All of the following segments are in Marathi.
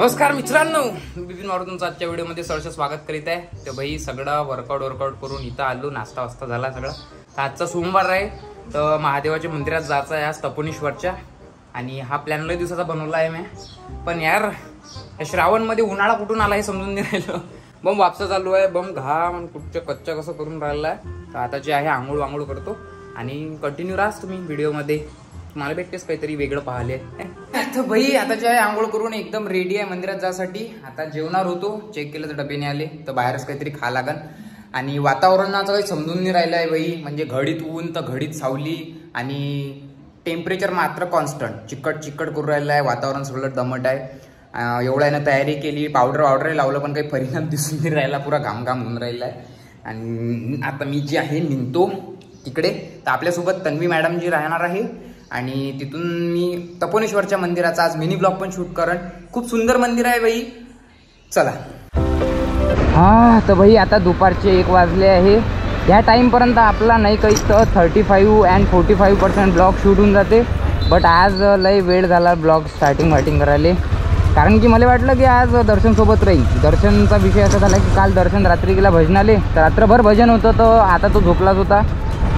नमस्कार मित्रांनो, बिपिन मारू तुमचं आजच्या व्हिडिओमध्ये सहर्ष स्वागत करीत आहे. तर भाई सगळं वर्कआउट करून इथं आलो, नाश्ता वास्ता झाला सगळं. तर आजचा सोमवार आहे, तर महादेवाच्या मंदिरात जायचं आहे आज तपोनेश्वरच्या. आणि हा प्लॅन लय दिवसाचा बनवला आहे मी. पण यार या श्रावणमध्ये उन्हाळा कुठून आला हे समजून नाही राहिलं. बम वापसा चालू आहे, बम घाम कुठच्या कच्च्या कसं करून राहिला आहे. तर आता जे आहे आंघोळ वांघोळ करतो आणि कंटिन्यू राहाच तुम्ही व्हिडिओमध्ये. मला भेटतेच काहीतरी वेगळं पाहिले. तर भाई आता जे आहे आंघोळ करून एकदम रेडी आहे मंदिरात जासाठी. आता जेवणार होतो, चेक केलं तर डबेने आले, तर बाहेरच काहीतरी खा लागन. आणि वातावरणाचं काही समजून नाही राहिलं आहे भाई. म्हणजे घडीत ऊन तर घडीत सावली आणि टेम्परेचर मात्र कॉन्स्टंट चिकट करून राहिलं आहे. वातावरण सगळं दमट आहे. एवढ्यानं तयारी केली, पावडर लावलं, पण काही परिणाम दिसून नाही राहिला. पुरा घाम होऊन राहिला आहे. आणि आता मी जे आहे निघतो तिकडे. तर आपल्यासोबत तन्वी मॅडम जी राहणार आहे आणि तिथून मी तपोनेश्वरच्या मंदिराचा आज मिनी ब्लॉग पण शूट करण. खूप सुंदर मंदिर आहे भाई, चला. हा तर भाई आता दुपारचे 1 वाजले आहे. ह्या टाईमपर्यंत आपला नाही काही तर 35 and 45% ब्लॉग शूट होऊन जाते. बट आज लय वेळ झाला ब्लॉग स्टार्टिंग करायला. कारण की मला वाटलं की आज दर्शनसोबत राहील. दर्शनचा विषय असा झाला की काल दर्शन रात्री गेला भजनाले, तर रात्रभर भजन होतं, तर आता तो झोपलाच होता.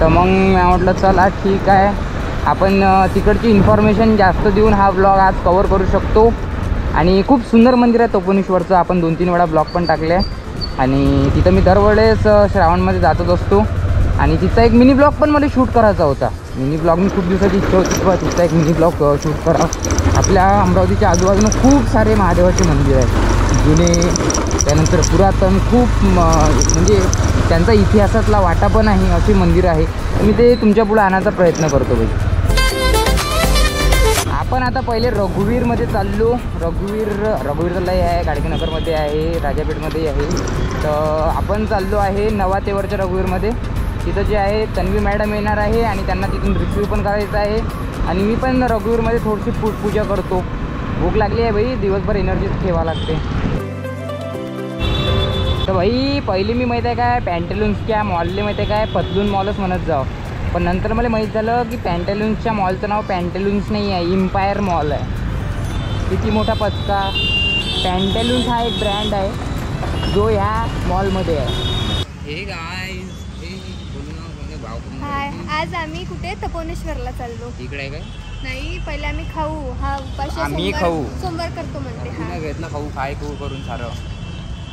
तर मग मी म्हटलं चला ठीक आहे, आपण तिकडची इन्फॉर्मेशन जास्त देऊन हा ब्लॉग आज कवर करू शकतो. आणि खूप सुंदर मंदिर आहे तपोनेश्वरचं. आपण 2-3 वेळा ब्लॉग पण टाकले आहे. आणि तिथं मी दरवेळेस श्रावणमध्ये जातच असतो. आणि तिचा एक मिनी ब्लॉग पण मला शूट करायचा होता. मिनी ब्लॉग मी खूप दिवसाची इच्छा होती किंवा तिचा एक मिनी ब्लॉग शूट करा. आपल्या अमरावतीच्या आजूबाजूला खूप सारे महादेवाचे मंदिर आहेत, जुने, त्यानंतर पुरातन, खूप म्हणजे त्यांचा इतिहासातला वाटा पण आहे असे मंदिर आहे. मी ते तुमच्या पुढे आणायचा प्रयत्न करतो भाई. आपण आता पहिले रघुवीरमध्ये चाललो. रघुवीर लय आहे, गाडगेनगरमध्ये आहे, राजापेठमध्ये आहे. तर आपण चाललो आहे नवातेवरच्या रघुवीरमध्ये. तिथं जे आहे तन्वी मॅडम येणार आहे आणि त्यांना तिथून रिसीव पण करायचं आहे. आणि मी पण रघुवीरमध्ये थोडीशी पूजा करतो. भूक लागली आहे भाई, दिवसभर एनर्जीच ठेवावं लागते. तर भाई पहिली मी माहीत आहे काय, पॅन्टलून्सच्या मॉलले माहीत आहे काय, पतलून मॉलच म्हणत जाव. पण नंतर मला माहीत झालं की पॅन्टलून्सच्या मॉलचं नाव पॅन्टलून्स नाही आहे, इम्पायर मॉल आहे. किती मोठा पत्ता. पॅन्टलून्स हा एक ब्रँड आहे जो ह्या मॉलमध्ये आहे. हे गाईज, हाय, आज आम्ही कुठे तपोनेश्वरला चाललो. इकडे आहे काय? नाही, पहिले आम्ही खाऊ. हा उपाशी आम्ही खाऊ सोमवार करतो म्हणते. हा घेतलं खाऊ करून सारं.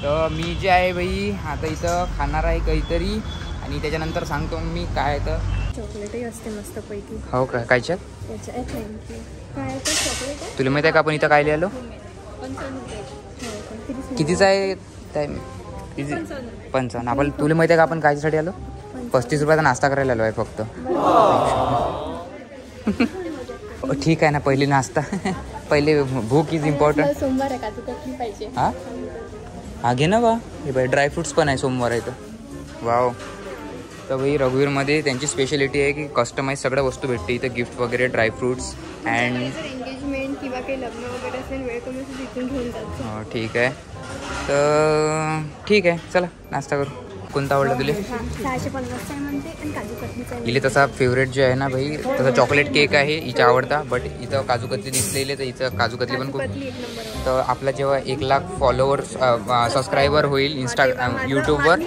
तर मी जे आहे भाई आता इथं खाणार आहे काहीतरी. आणि त्याच्यानंतर सांगतो मी काय. तर चॉकलेटही असते मस्त पैकी. हो का, कायच्यात काय चॉकलेट. तुला माहिती आहे का आपण इथं काय लिहिलो? 55. कितीचं आहे टाईम? 55. आपण तुला माहिती आहे का आपण कायच्यासाठी आलो? 35 रुपयाचा नाश्ता करायला आलो आहे फक्त. ठीक आहे ना, पहिली नाश्ता. पहिले भूक इज इम्पॉर्टंट. सोमवार आहे, काजू कतली पाहिजे. हा घे ना बा. हे बाई ड्रायफ्रुट्स पण आहे, सोमवार आहे तर. वाव. तर भाई रघुवीरमध्ये त्यांची स्पेशालिटी आहे की कस्टमाइज सगळ्या वस्तू भेटते इथं. गिफ्ट वगैरे, ड्रायफ्रुट्स अँड एंगेजमेंट किंवा काही लग्न वगैरे असेल, वेळ कमी असेल, तिथून घेऊन जायचं. ठीक आहे. तर ठीक आहे, चला नाश्ता करू. कोणता आवडला तुला? 650 आहे म्हणते. आणि काजू कतलीचा इले तसा फेवरेट जे आहे ना भाई, तसा चॉकलेट केक आहे हिचा आवडता. बट इथं काजू कतली दिसलेले, तर इथं काजू कतली पण खूप. तर आपला जेव्हा 1 लाख फॉलोअर्स सबस्क्रायबर होईल यूट्यूबवर,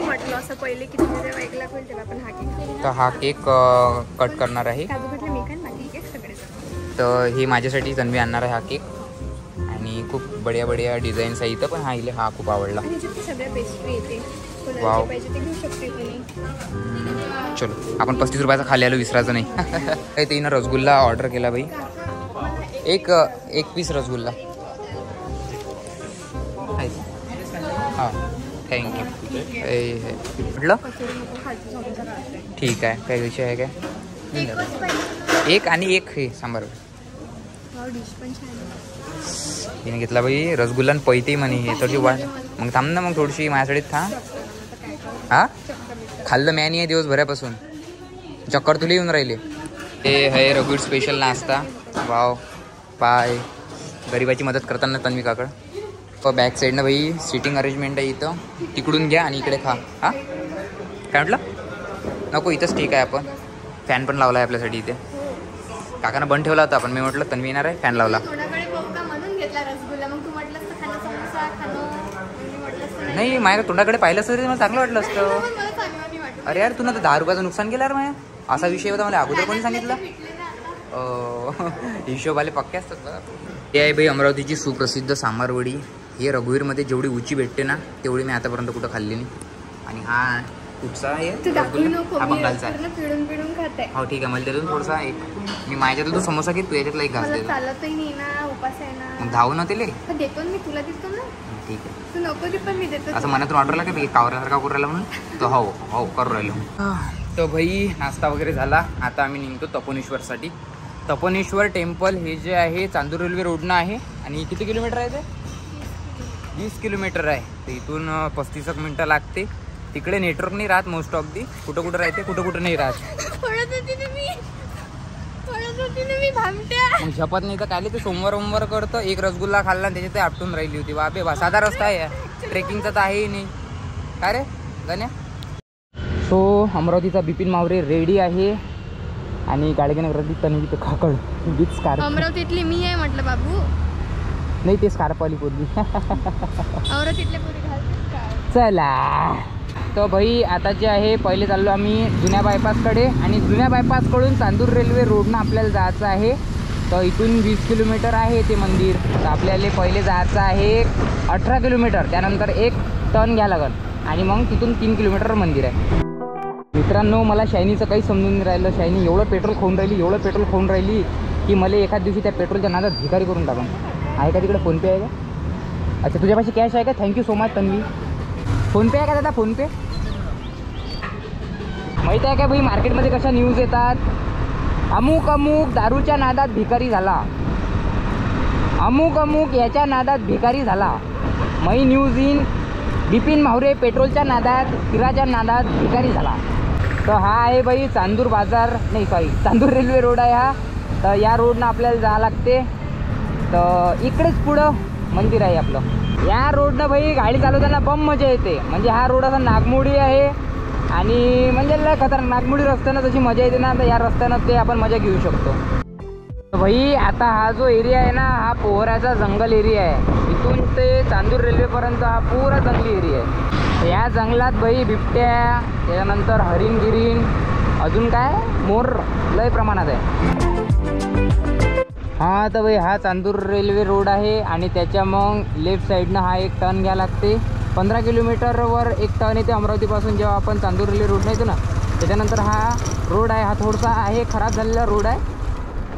तर हा केक कट करणार आहे. तर हे माझ्यासाठी तन्वी आणणार आहे हा केक. आणि खूप बढिया डिझाईन्स आहे इथं. पण हा खूप आवडला. वाव. चलो आपण 35 रुपयाचा खाली आलो, विसरायचं नाही. काही तिनं रसगुल्ला ऑर्डर केला भाई. एक पीस रसगुल्ला. हां थँक्यू. म्हटलं ठीक आहे, काही विषय आहे काय? एक आणि एक हे सांबार. तिने घेतला भाई रसगुल्ला आणि पैते म्हणे. हे थोडीशी वाट. मग थांब ना, मग थोडीशी माझ्यासाठी थांब. हा खाल्लं मॅनी आहे दिवसभरापासून. चक्कर तुला येऊन राहिले. ते आहे रघुवीर स्पेशल नाश्ता. वाव. पाय गरिबाची मदत करताना तन्वी काकड. बॅक साईडनं भाई सिटिंग अरेंजमेंट आहे इथं. तिकडून घ्या आणि इकडे खा. हां काय म्हटलं? नको, इथंच ठीक आहे. आपण फॅन पण लावला आहे आपल्यासाठी इथे. काकानं बंद ठेवला होता, पण मी म्हटलं तन्वी येणार आहे, फॅन लावला. नाही माझ्या तोंडाकडे पाहिलं असतं तरी मला चांगलं वाटलं असतं. मला चांगलं नाही वाटत. अरे यार तू ना 10 रुपयाचं नुकसान केलं यार माझ्या. असा विषय होता मला अगोदर कोणी सांगितलं. हिशोबाले पक्के असतात बघा. हे आहे बाई अमरावतीची सुप्रसिद्ध सांबारवडी. हे रघुवीरमध्ये जेवढी उची भेटते ना तेवढी मी आतापर्यंत कुठं खाल्ली नाही. आणि हा कुठचा आहे तू दाखवू नको, हा मी बंगालचा आहे. पूर्ण पिळून पिळून खाते. हो ठीक आहे मला त्यातून थोडासा एक मी माझ्यातला तू समोसा घे तू याच्यातला एक घास मला दे. चालतही नाही ना, उपास आहे ना. मग धावू ना तेले. पण देतो ना मी, तुला देतो ना. ठीक आहे तू नको दे पण मी देतो. असं मनातून ऑर्डर लागेल की कावऱ्यासारखा करू राहिला म्हणून तो हो हो करू राहिलो. तर भाई नाश्ता वगैरे झाला. आता आम्ही निघतो तपोनेश्वरसाठी. तपोनेश्वर टेम्पल हे जे आहे चांदूर रेल्वे रोडनं आहे. आणि किती किलोमीटर आहे ते? 20 किलोमीटर आहे. तर इथून 35 मिनटं लागते. तिकडे नेटवर्क नाही राहत मोस्ट ऑफ दी. कुठं कुठं राहते कुठं कुठं नाही राहत. पळत होती ना मी भामट्या. मग झपत नाही तर काय ते सोमवार करतं. एक रसगुल्ला खाल्ला आणि त्याच्यात ते आपटून राहिली होती. बाबे बा साधा रस्ता आहे ट्रेकिंगचा तर आहे नाही काय रे गण्या. सो अमरावतीचा बिपिन मावरे रेडी आहे. आणि गाडगेनगरातली तन्वी तर खाकड बीच स्कार्फ. अमरावतीतली मी आहे म्हटलं बाबू. नाही ते स्कार्फवाली पोरगी. अमरावतीतल्या पोरी घालतात का? चला तर भाई आता जे आहे पहिले चाललो आम्ही जुन्या बायपासकडे. आणि जुन्या बायपासकडून चांदूर रेल्वे रोडनं आपल्याला जायचं आहे. तर इथून 20 किलोमीटर आहे ते मंदिर. तर आपल्याला पहिले जायचं आहे 18 किलोमीटर. त्यानंतर एक टर्न घ्या लागेल आणि मग तिथून 3 किलोमीटर मंदिर आहे. मित्रांनो मला शायनीचं काही समजून नाही राहिलं. शायनी एवढं पेट्रोल खाऊन राहिली की मला एखाद दिवशी त्या पेट्रोलच्या नादात भिकारी करून टाकून. आहे का तिकडे फोनपे आहे का? अच्छा तुझ्यापाशी कॅश आहे का? Thank you so much Tanvi. PhonePe आहे का दादा? फोनपे माहीत आहे का भाई मार्केटमध्ये कशा न्यूज येतात. अमुक दारूच्या नादात भिकारी झाला. अमुक याच्या नादात भिकारी झाला. मई न्यूज इन बिपिन मावरे पेट्रोलच्या नादात हिराच्या नादात भिकारी झाला. तर हा आहे बाई चांदूर बाजार नाही सॉरी चांदूर रेल्वे रोड आहे हा. तर या रोडनं आपल्याला जावं लागते. तर इकडेच पुढं मंदिर आहे आपलं. या रोडनं भाई गाडी चालवताना बम मजा येते. म्हणजे हा रोड असा नागमोडी आहे आणि म्हणजे लय खतरनाक. नागमोडी रस्त्यानं जशी मजा येते ना तर या रस्त्यानं ते आपण मजा घेऊ शकतो. भाई आता हा जो एरिया आहे ना हा पोहराचा जंगल एरिया आहे. इथून ते चांदूर रेल्वेपर्यंत हा पुरा जंगली एरिया आहे. या जंगलात भाई बिबट्या त्याच्यानंतर हरिण गिरीण अजून काय मोर लय प्रमाणात आहे. हा तर भाई हा चांदूर रेल्वे रोड आहे. आणि त्याच्या मग लेफ्ट साईडनं हा एक टर्न घ्या लागते. 15 किलोमीटरवर एक टर्न येते अमरावतीपासून. जेव्हा आपण चांदूर रेल्वे रोडनं येतो ना त्याच्यानंतर हा रोड आहे. हा थोडासा आहे खराब झालेला रोड आहे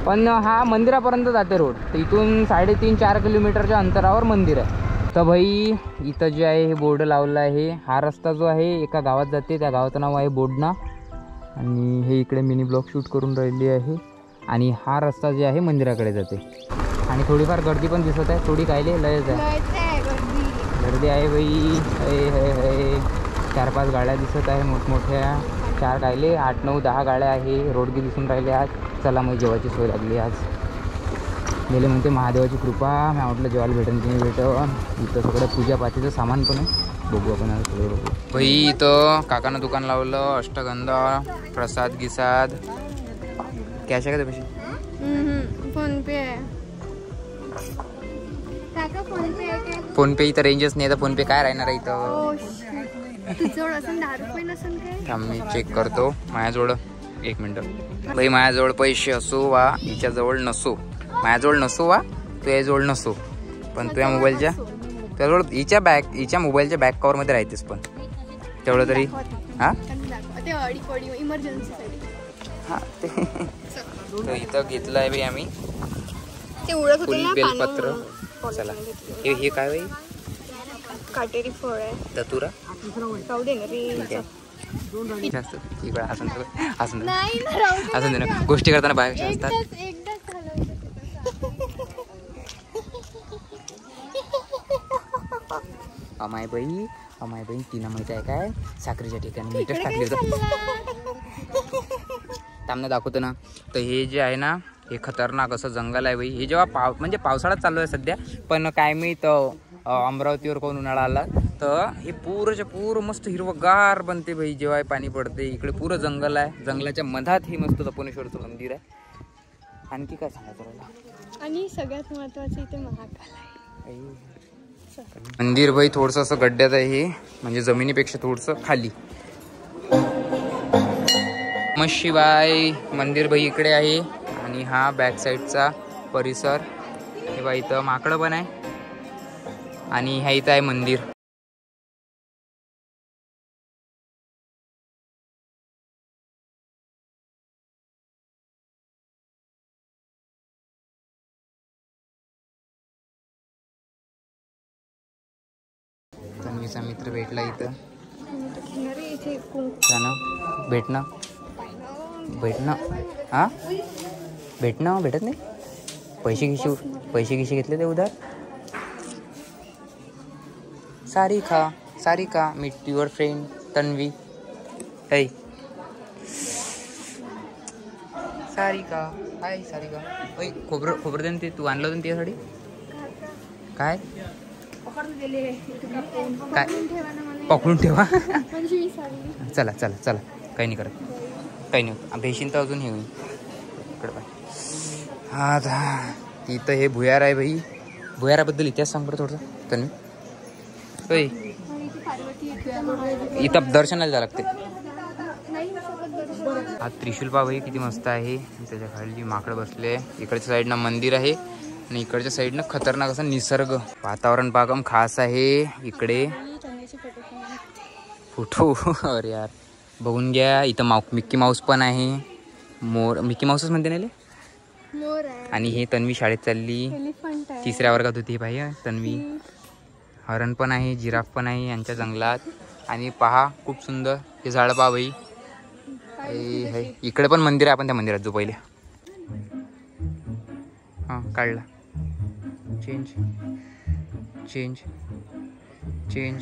पण हा मंदिरापर्यंत जाते रोड. तर इथून 3.5-4 किलोमीटरच्या अंतरावर मंदिर आहे. तर भाई इथं जे आहे हे बोर्ड लावलं आहे. हा रस्ता जो आहे एका गावात जाते. त्या गावाचं नाव आहे बोडणा. आणि हे इकडे मिनी ब्लॉक शूट करून राहिली आहे. आणि हा रस्ता जे आहे मंदिराकडे जाते. आणि थोडीफार गर्दी पण दिसत आहे. थोडी कायले लयच आहे गर्दी आहे बाई. 4-5 गाड्या दिसत आहे मोठमोठ्या. 4 कायले 8-9-10 गाड्या आहे. रोडगी दिसून राहिले आज. चला मग जेवायची सोय लागली आज. गेले म्हणते महादेवाची कृपा. मी म्हटलं जेवायला भेटेन की नाही भेटन. इथं सगळं पूजापातीचं सामान पण आहे. बघू आपण आज सगळं बघू. भाई इथं काकानं दुकान लावलं. अष्टगंधा प्रसाद गिसाद. कॅश आहे का त्यापाशी? फोनपे आहे काका. फोनपे आहे काय? फोनपे इथं रेंजच नाही. तर फोनपे काय राहणार आहे इथं? तुझ्याजवळ असं 10 रुपये नसेल काय? थांब मी चेक करतो. माझ्याजवळ 1 मिनटं. भाई माझ्याजवळ पैसे असो वा हिच्याजवळ नसो. माझ्याजवळ नसो वा तुझ्याजवळ नसो पण तुझ्या मोबाईलच्या त्याजवळ हिच्या मोबाईलच्या बॅक कवरमध्ये राहतेस पण तेवढं तरी. हां इमर्जन्सी हां ते तर इथं घेतलं आहे बाई आम्ही ते उडत होते फुल ना बेलपत्र. चला हे काय बाई? काटेरी फळ आहे. दतुरा राहू दे ना रे. जास्त इकडं असं दे ना. गोष्टी करताना बाहेर कशा असतात. अमाय बाई तिनं माहिती आहे काय साखरेच्या ठिकाणी मीठच टाकली होतं. तामनं दाखवतो ना. तर हे जे आहे ना हे खतरनाक असं जंगल आहे बाई. हे जेव्हा म्हणजे पावसाळ्यात चालू आहे सध्या. पण काय मी तर अमरावतीवर कोण उन्हाळा आला तर हे पूर मस्त हिरवगार बनते भाई जेव्हा पाणी पडते. इकडे पुरं जंगल आहे. जंगलाच्या मधात हे मस्त तपोनेश्वरचं मंदिर आहे. आणखी काय सांगायचं राहिलं? आणि सगळ्यात महत्वाचं इथे महाकाल आहे. मंदिर भाई थोडस असं गड्ड्यात आहे हे, म्हणजे जमिनीपेक्षा थोडस खाली. नमः शिवाय. मंदिर भाई इकडे आहे आणि हा बॅक साईडचा परिसर. हे बाई इथं माकडं पण आहे आणि ह्या इथं आहे मंदिर. तन्वीचा मित्र भेटला इथं. भेटणं हा भेटणं भेटत नाही. पैसे गिशे घेतले ते उधार. Sarika meet your friend Tanvi. hey Sarika. Hi Sarika. ओय खोबरं दे ते तू आणलं होतं त्यासाठी. काय पकडून ठेवा. चला काही नाही करत. काही नाही भेशीन तर अजून हे होईल. इकडं पाय. हा तिथं हे भुयार आहे भाई. भुयाराबद्दल इतिहास सांग बरं थोडंसं तन्वी. होय इथं दर्शनाला जावं लागते. हा त्रिशूल पा भाई किती मस्त आहे. त्याच्या खाली माकडं बसले. इकडच्या साईडनं मंदिर आहे आणि इकडच्या साईडनं खतरनाक असा निसर्ग. वातावरण पाकम खास आहे इकडे. फोटो अरे यार बघून घ्या. इथं मिक्की माऊस पण आहे. मिक्की माऊसच म्हणते ना. आणि हे तन्वी शाळेत चालली. 3ऱ्या वर्गात होती भाई तन्वी. हरण पण आहे, जिराफ पण आहे यांच्या जंगलात. आणि पहा खूप सुंदर हे झाड पहा भाई. इकडे पण मंदिर आहे. आपण त्या मंदिरात जो पहिले हां काढला. Change change change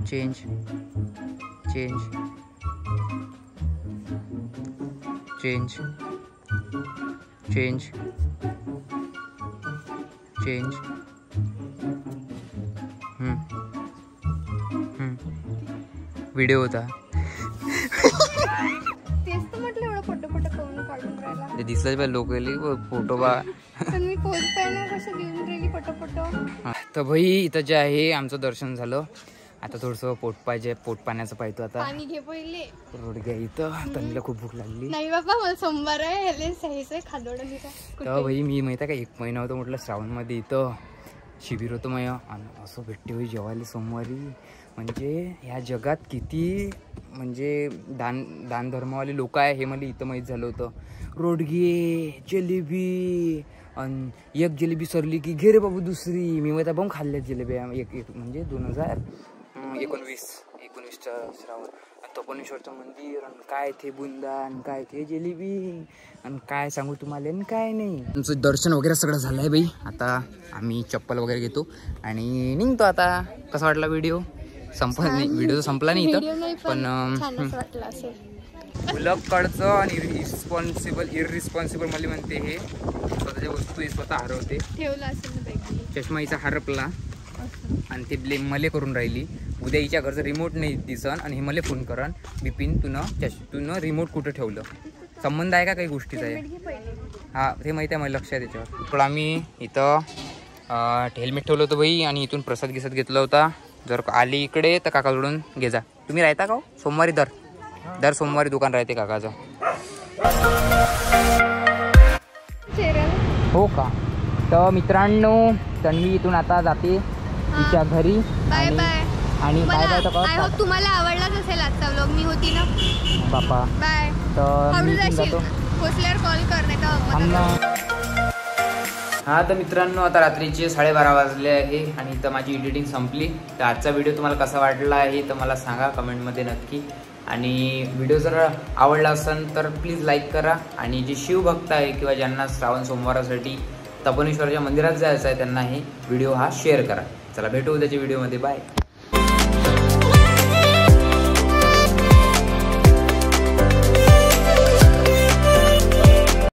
change change change change change. Video होता ते दिसलं लोक फोटो बा. तर भाई इथं जे आहे आमचं दर्शन झालं. आता थोडंसं पोट पाण्याचं पाहतो. आता रोड घ्या इथं. तन्वीला खूप भूक लागली. नाही बाबा मला सोमवार आहे. तर भाई मी माहिती आहे का 1 महिना होतं म्हटलं श्रावणमध्ये इथं शिबिर होतं मग. आणि असं भेटते होई जेवायला सोमवारी. म्हणजे ह्या जगात किती म्हणजे दान धर्मवाले लोक आहे हे मला इथं माहीत झालं होतं. रोडगे जिलेबी आणि एक जिलेबी सरली की घे रे बाबू दुसरी. मी माहिती बघून खाल्ल्यात जिलेब्या. एक म्हणजे 2019चा श्रावण. तपोनेश्वरचं मंदिर आणि काय ते बुंदा आणि काय ते जिलेबी आणि काय सांगू तुम्हाला आणि काय नाही. तुमचं दर्शन वगैरे सगळं झालं आहे बाई. आता आम्ही चप्पल वगैरे घेतो आणि निघतो आता. कसा वाटला व्हिडिओ? संपला नाही. व्हिडिओ संपला नाही इथं पण उलगकडचं आणि इररिस्पॉन्सिबल मला म्हणते हे स्वतःच्या वस्तू हे स्वतः हरवते. चष्माईचा हरपला आणि ते ब्लेम मले करून राहिली. उद्या हिच्या घरचं रिमोट नाही दिसन आणि हे मला फोन करण बिपिन तुनं रिमोट कुठं ठेवलं. संबंध आहे का काही गोष्टीचा आहे? हा ते माहिती आहे मला लक्षात त्याच्यावर. पण आम्ही इथं हेल्मेट ठेवलं होतं बाई आणि इथून प्रसाद घेतला होता. जर आली इकडे तर काका जोडून घे जा. तुम्ही राहता का सोमवारी? दर सोमवारी दुकान राहते काकाचं. हो का? तर मित्रांनो तन्वी इथून आता जाते तिच्या घरी. Bye bye. आणि बाय बाय. तर तुम्हाला आवडलाच असेल आजचा व्लॉग. मी होती ना बापा. बाय. तर मी जातो. पोचल्यावर कॉल कर नाही का. हा तर मित्रांनो आता रात्रीचे 12:30 वाजले आहे आणि इथं माझी एडिटिंग संपली. तर आजचा व्हिडिओ तुम्हाला कसा वाटला आहे तर मला सांगा कमेंटमध्ये नक्की. आणि व्हिडिओ जर आवडला असेल तर प्लीज लाईक करा. आणि जे शिवभक्त आहे किंवा ज्यांना श्रावण सोमवारासाठी तपोनेश्वरच्या मंदिरात जायचं आहे त्यांना हे व्हिडिओ हा शेअर करा. चला भेटू उद्याच्या व्हिडिओमध्ये. बाय.